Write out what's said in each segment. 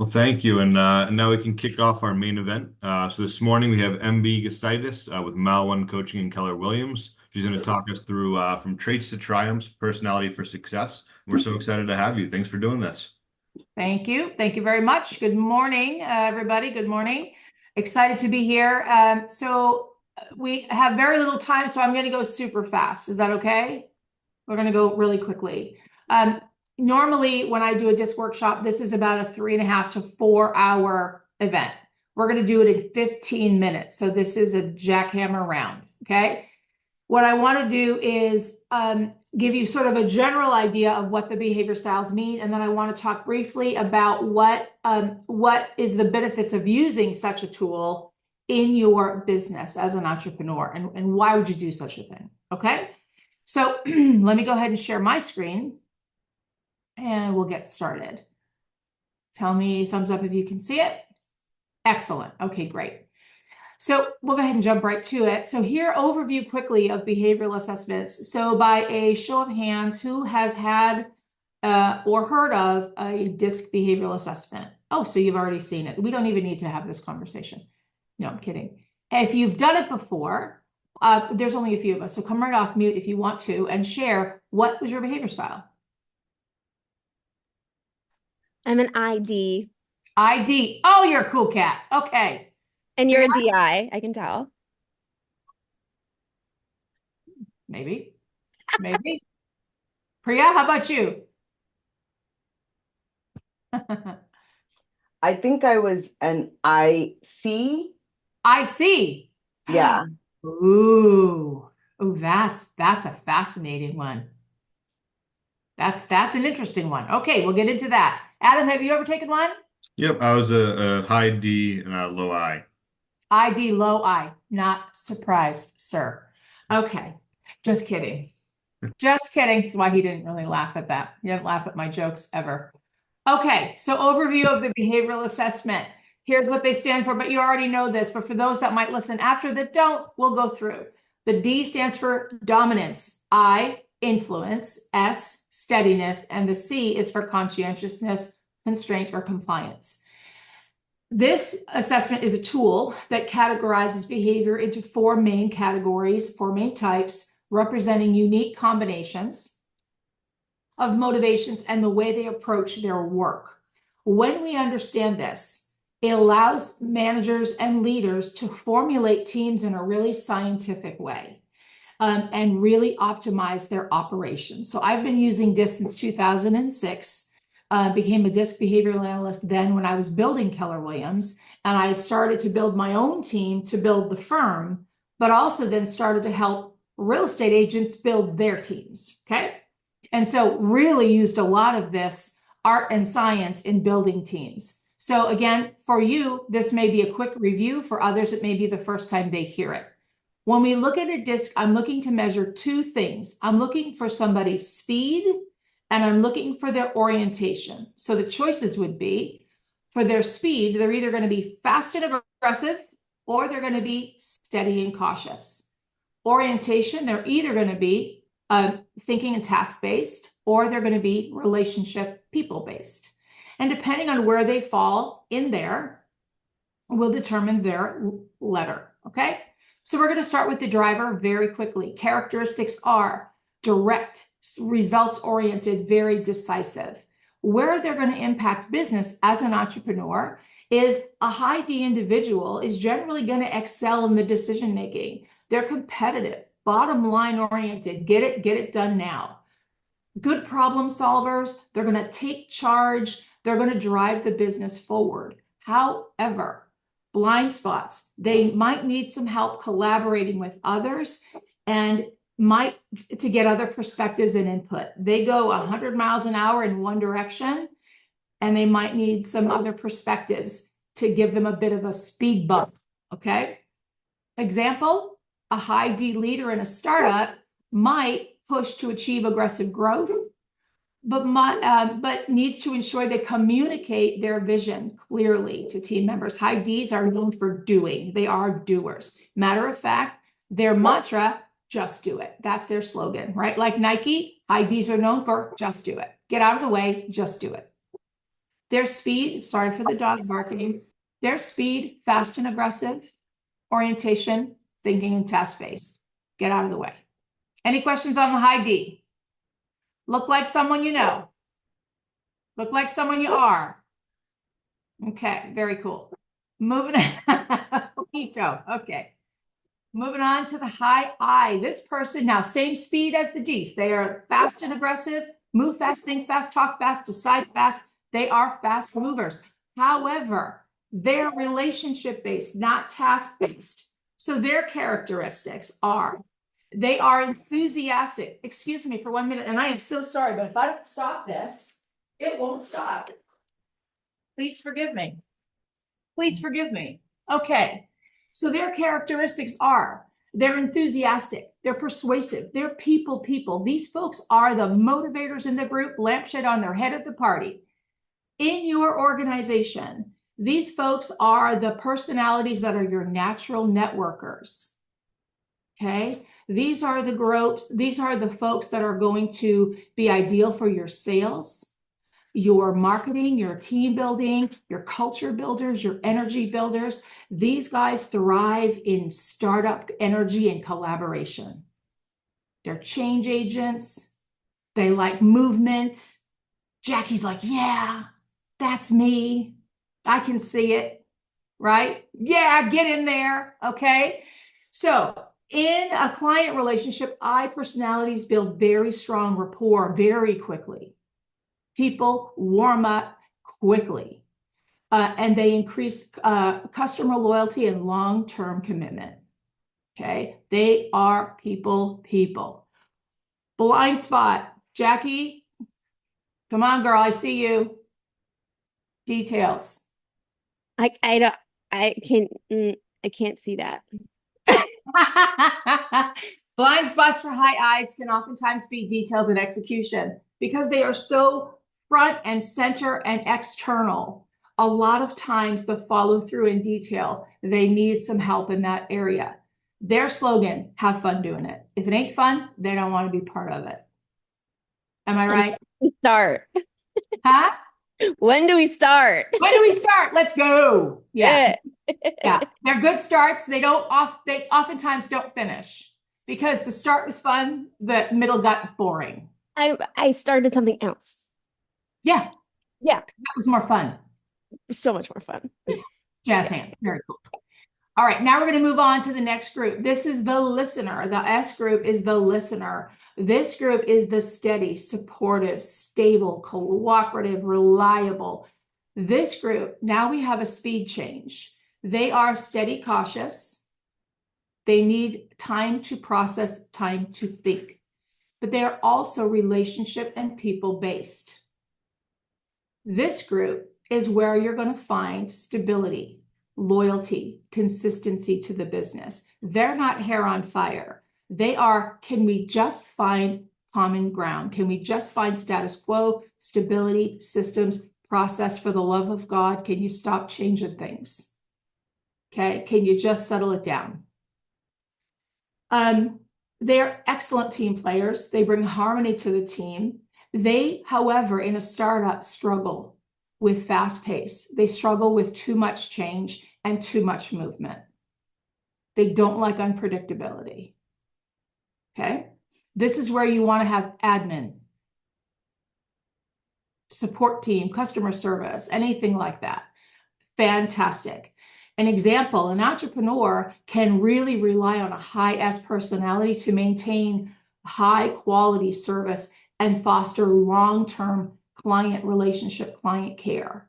Well, thank you. And now we can kick off our main event. So this morning we have MB Gustitus with Mal One Coaching and Keller Williams. She's going to talk us through from traits to triumphs, personality for success. We're so excited to have you. Thanks for doing this. Thank you. Thank you very much. Good morning, everybody. Good morning. Excited to be here. We have very little time, so I'm going to go super fast. Is that okay? We're going to go really quickly. Normally, when I do a disc workshop, this is about a 3.5 to 4 hour event. We're going to do it in 15 minutes. So this is a jackhammer round. Okay. What I want to do is give you sort of a general idea of what the behavior styles mean, and then I want to talk briefly about what is the benefits of using such a tool in your business as an entrepreneur, and why would you do such a thing? Okay, so let me go ahead and share my screen, and we'll get started. Tell me thumbs up if you can see it. Excellent. Okay, great. So we'll go ahead and jump right to it. So here, overview quickly of behavioral assessments. So by a show of hands, who has had or heard of a DISC behavioral assessment? Oh, so you've already seen it. We don't even need to have this conversation. No, I'm kidding. If you've done it before, there's only a few of us. So come right off mute if you want to and share what was your behavior style. I'm an ID. ID. Oh, you're a cool cat. Okay. And you're a DI, I can tell. Maybe. Maybe. Priya, how about you? I think I was an IC. IC. Yeah. Ooh. Oh, that's a fascinating one. That's an interesting one. Okay, we'll get into that. Adam, have you ever taken one? Yep, I was a high D and a low I. ID, low I. Not surprised, sir. Okay, just kidding. Just kidding. That's why he didn't really laugh at that. He didn't laugh at my jokes ever. Okay, so overview of the behavioral assessment. Here's what they stand for, but you already know this. But for those that might listen after that don't, we'll go through. The D stands for dominance. I, influence. S, steadiness. And the C is for conscientiousness, constraint, or compliance. This assessment is a tool that categorizes behavior into 4 main categories, 4 main types, representing unique combinations of motivations and the way they approach their work. When we understand this, it allows managers and leaders to formulate teams in a really scientific way and really optimize their operations. So I've been using DISC since 2006. Became a DISC behavioral analyst then when I was building Keller Williams, and I started to build my own team to build the firm, but also then started to help real estate agents build their teams, okay? And so really used a lot of this art and science in building teams. So again, for you, this may be a quick review. For others, it may be the first time they hear it. When we look at a DISC, I'm looking to measure 2 things. I'm looking for somebody's speed, and I'm looking for their orientation. So the choices would be, for their speed, they're either going to be fast and aggressive, or they're going to be steady and cautious. Orientation, they're either going to be thinking and task-based, or they're going to be relationship people-based. And depending on where they fall in there, will determine their letter, okay? So we're going to start with the driver very quickly. Characteristics are direct, results-oriented, very decisive. Where they're going to impact business as an entrepreneur is a high D individual is generally going to excel in the decision-making. They're competitive, bottom line oriented, get it done now. Good problem solvers, they're going to take charge, they're going to drive the business forward. However, blind spots, they might need some help collaborating with others and might to get other perspectives and input. They go 100 miles an hour in one direction, and they might need some other perspectives to give them a bit of a speed bump, okay? Example, a high D leader in a startup might push to achieve aggressive growth, but needs to ensure they communicate their vision clearly to team members. High Ds are known for doing. They are doers. Matter of fact, their mantra, just do it. That's their slogan, right? Like Nike, high Ds are known for just do it. Get out of the way, just do it. Their speed, sorry for the dog barking, their speed, fast and aggressive, orientation, thinking and task-based. Get out of the way. Any questions on the high D? Look like someone you know. Look like someone you are. Okay, very cool. Moving on. Okay. Moving on to the high I. This person now, same speed as the Ds. They are fast and aggressive, move fast, think fast, talk fast, decide fast. They are fast movers. However, they're relationship-based, not task-based. So their characteristics are, they are enthusiastic. Excuse me for 1 minute, and I am so sorry, but if I don't stop this, it won't stop. Please forgive me. Please forgive me. Okay. So their characteristics are, they're enthusiastic, they're persuasive, they're people. These folks are the motivators in the group, lampshade on their head at the party. In your organization, these folks are the personalities that are your natural networkers. Okay. These are the groups, these are the folks that are going to be ideal for your sales, your marketing, your team building, your culture builders, your energy builders. These guys thrive in startup energy and collaboration. They're change agents. They like movement. Jackie's like, yeah, that's me. I can see it, right? Yeah, get in there, okay? So in a client relationship, I personalities build very strong rapport very quickly. People warm up quickly, and they increase customer loyalty and long-term commitment. Okay, they are people. Blind spot, Jackie, come on, girl, I see you. Details. I can't see that. Blind spots for high eyes can oftentimes be details and execution because they are so front and center and external. A lot of times the follow through in detail, they need some help in that area. Their slogan, have fun doing it. If it ain't fun, they don't want to be part of it. Am I right? Start. Huh? When do we start? When do we start? Let's go. Yeah. Yeah. They're good starts. They oftentimes don't finish because the start was fun, the middle got boring. I started something else. Yeah. That was more fun. So much more fun. Jazz hands. Very cool. All right. Now we're going to move on to the next group. This is the listener. The S group is the listener. This group is the steady, supportive, stable, cooperative, reliable. This group, now we have a speed change. They are steady, cautious. They need time to process, time to think. But they are also relationship and people-based. This group is where you're going to find stability, loyalty, consistency to the business. They're not hair on fire. They are, can we just find common ground? Can we just find status quo, stability, systems, process? For the love of God, can you stop changing things? Okay, can you just settle it down? They're excellent team players. They bring harmony to the team. They, however, in a startup struggle with fast pace. They struggle with too much change and too much movement. They don't like unpredictability. Okay. This is where you want to have admin, support team, customer service, anything like that. Fantastic. An example, an entrepreneur can really rely on a high S personality to maintain high quality service and foster long-term client relationship, client care.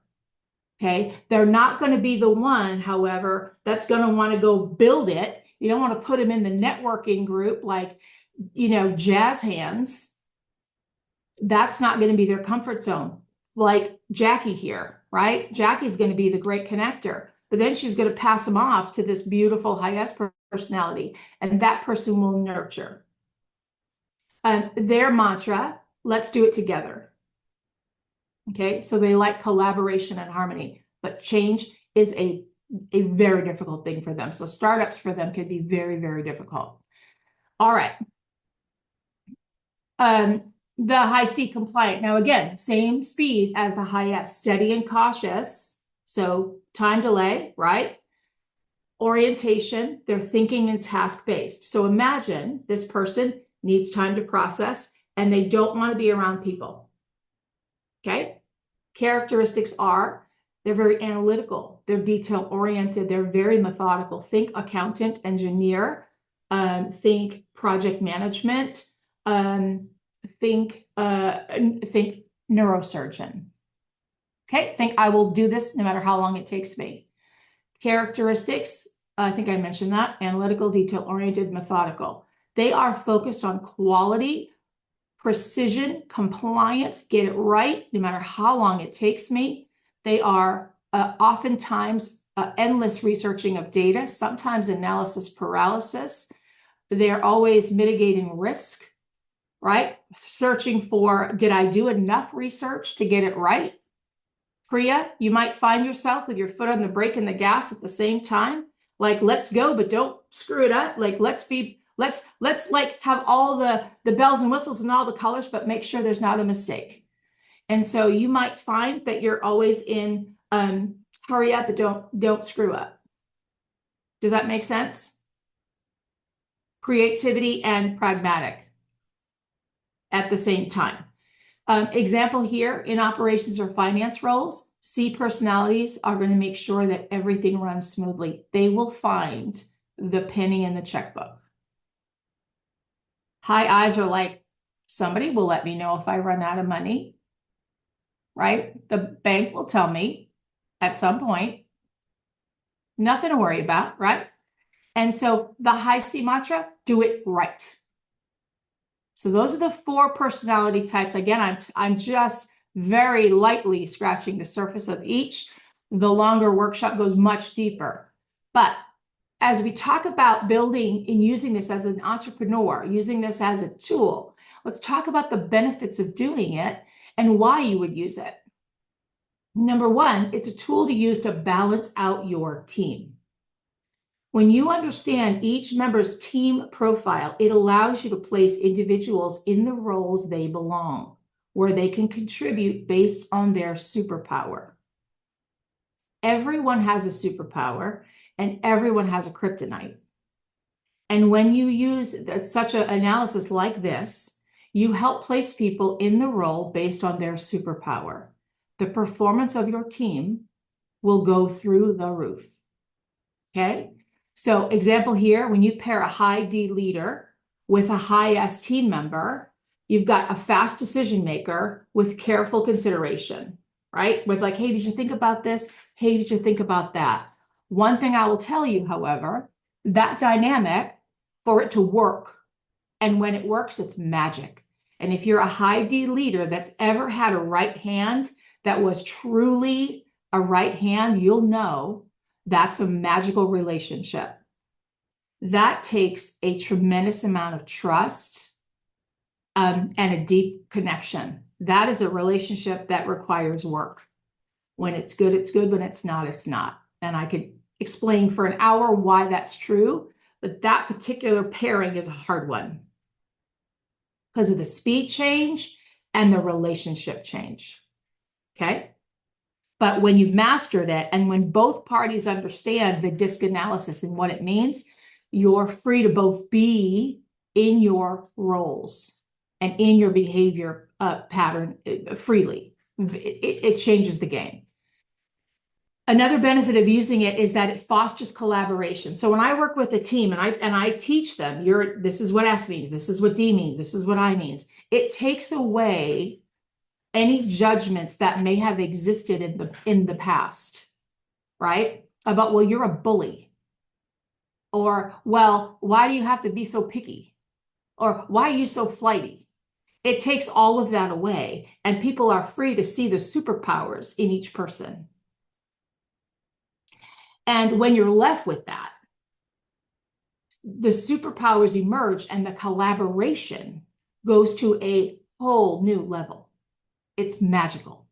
Okay. They're not going to be the one, however, that's going to want to go build it. You don't want to put them in the networking group like, jazz hands. That's not going to be their comfort zone. Like Jackie here, right? Jackie's going to be the great connector, but then she's going to pass them off to this beautiful high S personality, and that person will nurture. Their mantra, let's do it together. Okay, so they like collaboration and harmony, but change is a very difficult thing for them. So startups for them can be very, very difficult. All right. The high C compliant. Now, again, same speed as the high S, steady and cautious. So time delay, right? Orientation, they're thinking and task-based. So imagine this person needs time to process and they don't want to be around people. Okay? Characteristics are they're very analytical, they're detail-oriented, they're very methodical. Think accountant, engineer, think project management, think neurosurgeon. Okay, think I will do this no matter how long it takes me. Characteristics, I think I mentioned that, analytical, detail-oriented, methodical. They are focused on quality, precision, compliance, get it right no matter how long it takes me. They are oftentimes endless researching of data, sometimes analysis paralysis. They're always mitigating risk, right? Searching for, did I do enough research to get it right? Priya, you might find yourself with your foot on the brake and the gas at the same time. Like, let's go, but don't screw it up. Like, let's like have all the bells and whistles and all the colors, but make sure there's not a mistake. And so you might find that you're always in hurry up, but don't screw up. Does that make sense? Creativity and pragmatic at the same time. Example here, in operations or finance roles, C personalities are going to make sure that everything runs smoothly. They will find the penny in the checkbook. High I's are like, somebody will let me know if I run out of money, right? The bank will tell me at some point. Nothing to worry about, right? And so the high C mantra, do it right. So those are the 4 personality types. Again, I'm just very lightly scratching the surface of each. The longer workshop goes much deeper. But as we talk about building and using this as an entrepreneur, using this as a tool, let's talk about the benefits of doing it and why you would use it. Number 1, it's a tool to use to balance out your team. When you understand each member's team profile, it allows you to place individuals in the roles they belong, where they can contribute based on their superpower. Everyone has a superpower, and everyone has a kryptonite. And when you use such an analysis like this, you help place people in the role based on their superpower. The performance of your team will go through the roof. Okay? So example here, when you pair a high D leader with a high S team member, you've got a fast decision maker with careful consideration, right? With like, hey, did you think about this? Hey, did you think about that? One thing I will tell you, however, that dynamic, for it to work, and when it works, it's magic. And if you're a high D leader that's ever had a right hand that was truly a right hand, you'll know that's a magical relationship. That takes a tremendous amount of trust and a deep connection. That is a relationship that requires work. When it's good, it's good. When it's not, it's not. And I could explain for an hour why that's true, but that particular pairing is a hard one because of the speed change and the relationship change. Okay? But when you've mastered it, and when both parties understand the DISC analysis and what it means, you're free to both be in your roles and in your behavior pattern freely. It changes the game. Another benefit of using it is that it fosters collaboration. So when I work with a team and I teach them, this is what S means, this is what D means, this is what I means, it takes away any judgments that may have existed in the past, right? About, well, you're a bully. Or, well, why do you have to be so picky? Or why are you so flighty? It takes all of that away, and people are free to see the superpowers in each person. And when you're left with that, the superpowers emerge and the collaboration goes to a whole new level. It's magical.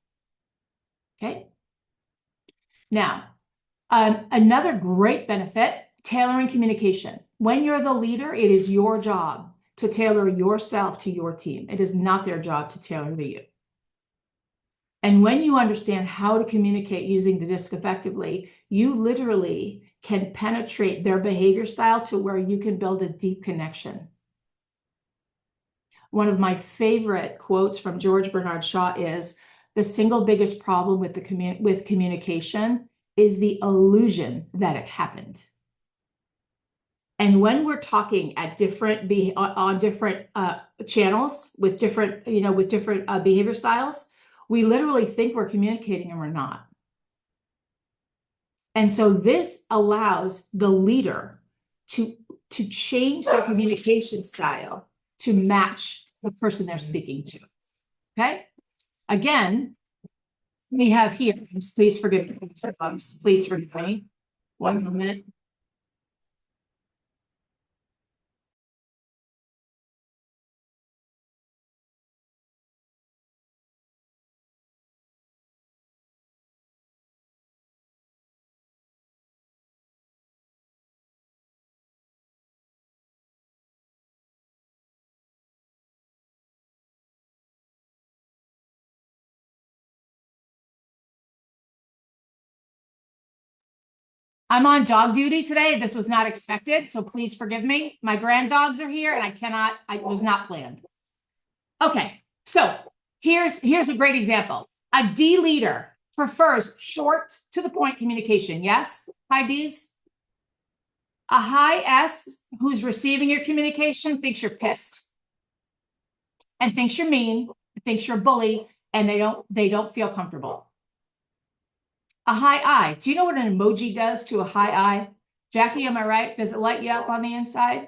Okay. Now, another great benefit, tailoring communication. When you're the leader, it is your job to tailor yourself to your team. It is not their job to tailor to you. And when you understand how to communicate using the disc effectively, you literally can penetrate their behavior style to where you can build a deep connection. One of my favorite quotes from George Bernard Shaw is, the single biggest problem with communication is the illusion that it happened. And when we're talking at different channels with different behavior styles, we literally think we're communicating and we're not. And so this allows the leader to change their communication style to match the person they're speaking to. Okay. Again, we have here, please forgive me. Please forgive me. One moment. I'm on dog duty today. This was not expected, so please forgive me. My grand dogs are here and it was not planned. Okay, so here's a great example. A D leader prefers short to the point communication. Yes, high Ds. A high S who's receiving your communication thinks you're pissed and thinks you're mean, thinks you're a bully, and they don't feel comfortable. A high I. Do you know what an emoji does to a high I? Jackie, am I right? Does it light you up on the inside?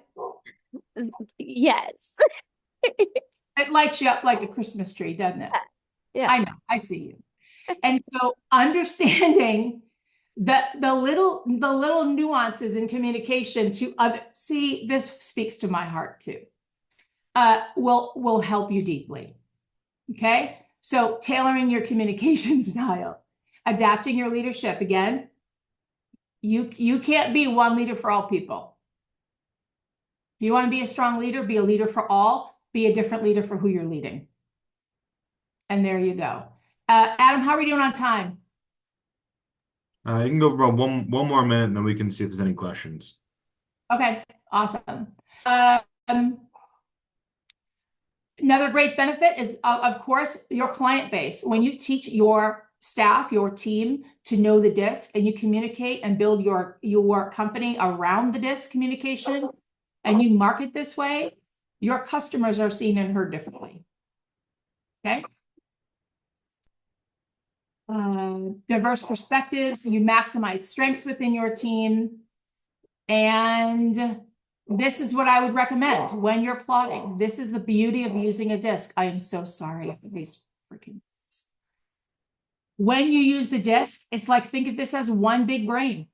Yes. It lights you up like a Christmas tree, doesn't it? Yeah. I know. I see you. And so understanding the little nuances in communication to other, see, this speaks to my heart too, will help you deeply. Okay. So tailoring your communication style. Adapting your leadership. Again, you can't be one leader for all people. You want to be a strong leader, be a leader for all, be a different leader for who you're leading. And there you go. Adam, how are we doing on time? You can go for about one more minute and then we can see if there's any questions. Okay, awesome. Another great benefit is, of course, your client base. When you teach your staff, your team to know the disc and you communicate and build your company around the disc communication and you market this way, your customers are seen and heard differently. Okay. Diverse perspectives, you maximize strengths within your team. And this is what I would recommend when you're plotting. This is the beauty of using a disc. I am so sorry for these freaking. When you use the disc, it's like, think of this as one big brain.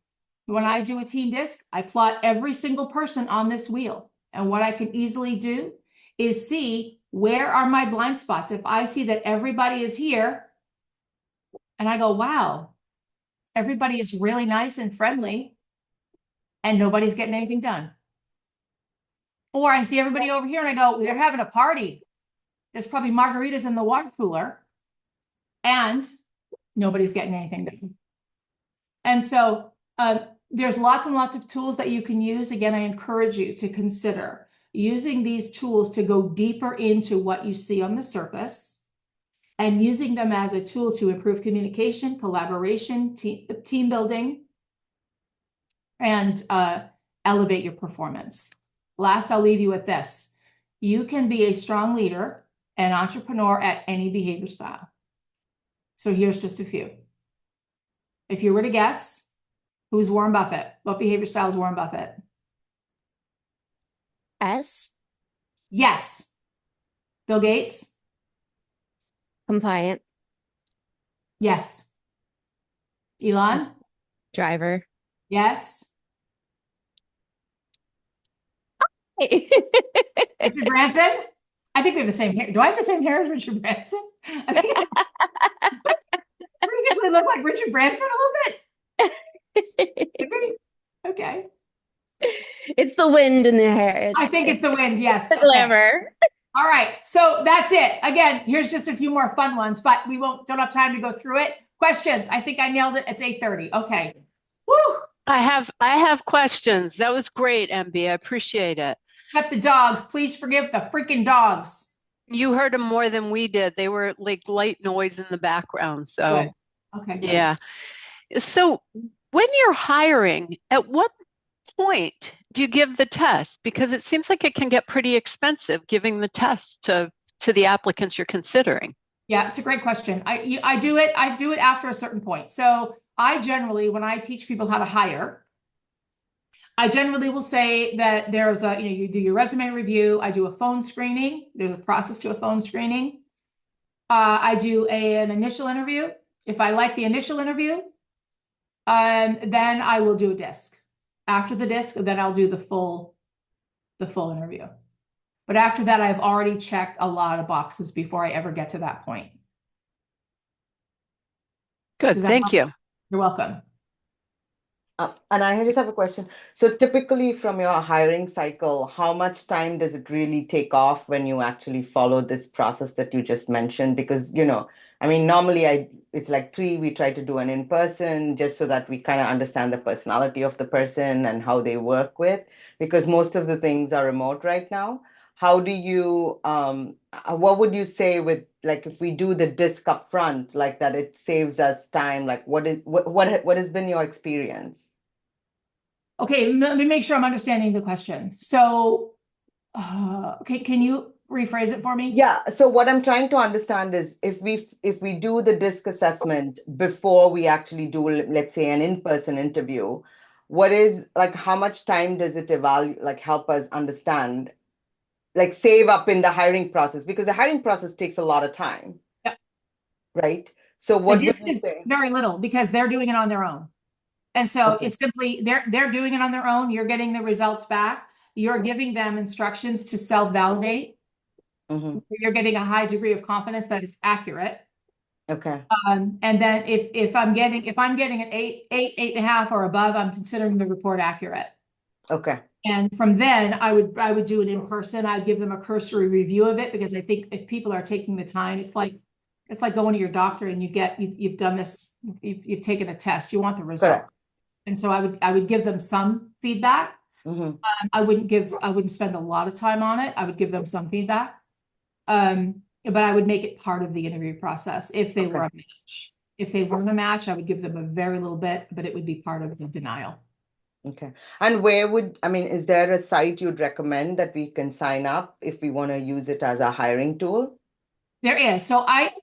When I do a team disc, I plot every single person on this wheel. And what I can easily do is see, where are my blind spots? If I see that everybody is here and I go, wow, everybody is really nice and friendly and nobody's getting anything done. Or I see everybody over here and I go, they're having a party. There's probably margaritas in the water cooler and nobody's getting anything done. And so there's lots and lots of tools that you can use. Again, I encourage you to consider using these tools to go deeper into what you see on the surface and using them as a tool to improve communication, collaboration, team building, and elevate your performance. Last, I'll leave you with this. You can be a strong leader and entrepreneur at any behavior style. So here's just a few. If you were to guess, who's Warren Buffett? What behavior style is Warren Buffett? S. Yes. Bill Gates? Compliant. Yes. Elon? Driver. Yes. Hey. Richard Branson? I think we have the same hair. Do I have the same hair as Richard Branson? I think we usually look like Richard Branson a little bit. Okay. It's the wind in the hair. I think it's the wind. Yes. The Okay. glamour. All right. So that's it. Again, here's just a few more fun ones, but we don't have time to go through it. Questions. I think I nailed it. It's 8:30. Okay. Woo. I have questions. That was great, MB. I appreciate it. Except the dogs. Please forgive the freaking dogs. You heard them more than we did. They were like light noise in the background. So, Good. Okay. Good. yeah. So when you're hiring, at what point do you give the test? Because it seems like it can get pretty expensive giving the test to the applicants you're considering. Yeah, it's a great question. I do it after a certain point. So I generally, when I teach people how to hire, I generally will say that there's you do your resume review. I do a phone screening. There's a process to a phone screening. I do an initial interview. If I like the initial interview, then I will do a disc. After the disc, then I'll do the full interview. But after that, I've already checked a lot of boxes before I ever get to that point. Good, thank you. You're welcome. And I just have a question. So typically from your hiring cycle, how much time does it really take off when you actually follow this process that you just mentioned? Because, I mean, normally it's like 3, we try to do an in-person just so that we kind of understand the personality of the person and how they work with, because most of the things are remote right now. How do you, what would you say with, like, if we do the disc up front, like that, it saves us time? Like, what has been your experience? Okay, let me make sure I'm understanding the question. So, okay, can you rephrase it for me? Yeah. So what I'm trying to understand is if we do the disc assessment before we actually do, let's say, an in-person interview, what is, like, how much time does it help us understand, like, save up in the hiring process? Because the hiring process takes a lot of time. Yep. Right. So what The disc is very little because they're doing it on their own. And so it's simply they're doing it on their own. You're getting the results back. You're giving them instructions to self-validate. You're getting a high degree of confidence that it's accurate. Okay. And then if I'm getting an 8.5 or above, I'm considering the report accurate. Okay. And from then I would do it in person. I'd give them a cursory review of it, because I think if people are taking the time, it's like going to your doctor and you've done this, you've taken a test, you want the result. Correct. And so I would give them some feedback. I wouldn't spend a lot of time on it. I would give them some feedback. But I would make it part of the interview process if they were a match. If they weren't a match, I would give them a very little bit, but it would be part of the denial. Okay. And is there a site you'd recommend that we can sign up if we want to use it as a hiring tool? There is. So I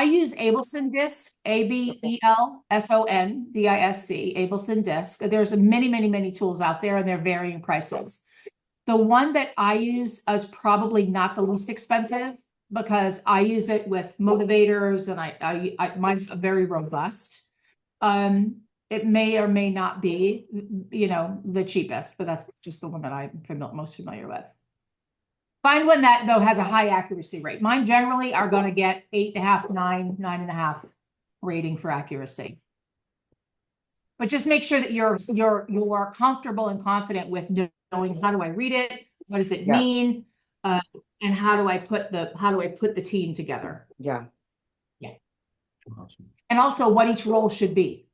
use Abelson Disc, ABELSON DISC, Abelson Disc. There's many tools out there, and they're varying prices. The one that I use is probably not the least expensive, because I use it with motivators, and mine's very robust. It may or may not be, the cheapest, but that's just the one that I'm most familiar with. Find one that, though, has a high accuracy rate. Mine generally are going to get 8.5, 9.5 rating for accuracy. But just make sure that you're comfortable and confident with knowing, how do I read it? What does it mean? And how do I put the team together? Yeah. Awesome. And also what each role should be.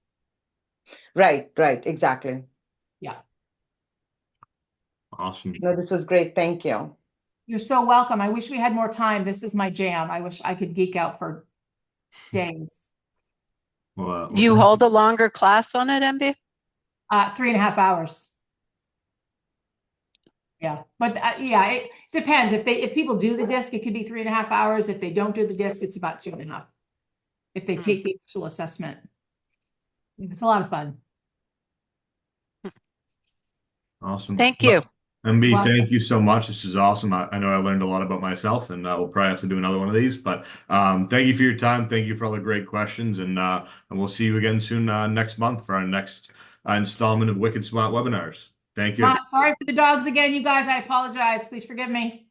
Right, exactly. Yeah. Awesome. No, this was great. Thank you. You're so welcome. I wish we had more time. This is my jam. I wish I could geek out for days. Do you hold a longer class on it, MB? 3.5 hours. Yeah, but it depends. If people do the disc, it could be 3.5 hours. If they don't do the disc, it's about 2.5. If they take the actual assessment, it's a lot of fun. Awesome. Thank you. MB, thank you so much. This is awesome. I know I learned a lot about myself, and we'll probably have to do another one of these. But thank you for your time. Thank you for all the great questions, and we'll see you again soon next month for our next installment of Wicked Smaht Webinars. Thank you. Sorry for the dogs again, you guys. I apologize. Please forgive me.